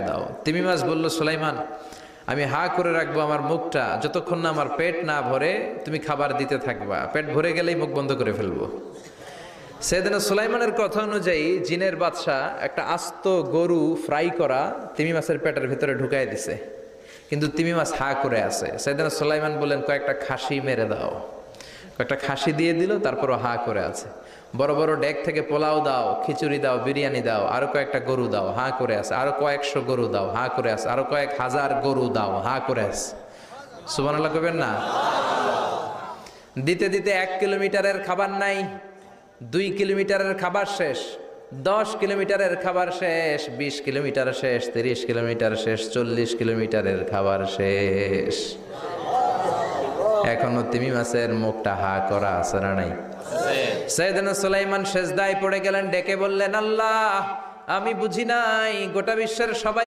দাও। তিমি মাছ বলল, সুলাইমান আমি হা করে রাখবো আমার মুখটা যতক্ষণ না আমার পেট না ভরে তুমি খাবার দিতে থাকবা, পেট ভরে গেলেই মুখ বন্ধ করে ফেলবো। সেদিন সুলাইমানের কথা অনুযায়ী জিনের বাদশা একটা আস্ত গরু ফ্রাই করা তিমি মাছের পেটের ভিতরে ঢুকাই দিছে, কিন্তু তিমি মাছ হা করে আছে। সেদিন সুলাইমান বললেন কয়েকটা খাসি মেরে দাও, কয়েকটা খাসি দিয়ে দিল, তারপরও হা করে আছে। বড় বড় ডেক থেকে পোলাও দাও, খিচুড়ি দাও, বিরিয়ানি দাও, আরো কয়েকটা গরু দাও, হা করে আছে। আরো কয়েকশো গরু দাও, হা করে আছে। আরো কয়েক হাজার গরু দাও, হা করে আছে। সুবহানাল্লাহ কইবেন না? দিতে দিতে 1 কিলোমিটারের খাবার নাই, 2 কিলোমিটারের খাবার শেষ, 10 কিলোমিটারের খাবার শেষ, 20 কিলোমিটার শেষ, 30 কিলোমিটার শেষ, 40 কিলোমিটারের খাবার শেষ। এখনো তিমি মাছের মুখটা হা করা আছে না নাই? সাইয়েদনা সুলাইমান সেজদায় পড়ে গেলেন, ডেকে বললেন, আল্লাহ আমি বুঝি নাই গোটা বিশ্বের সবাই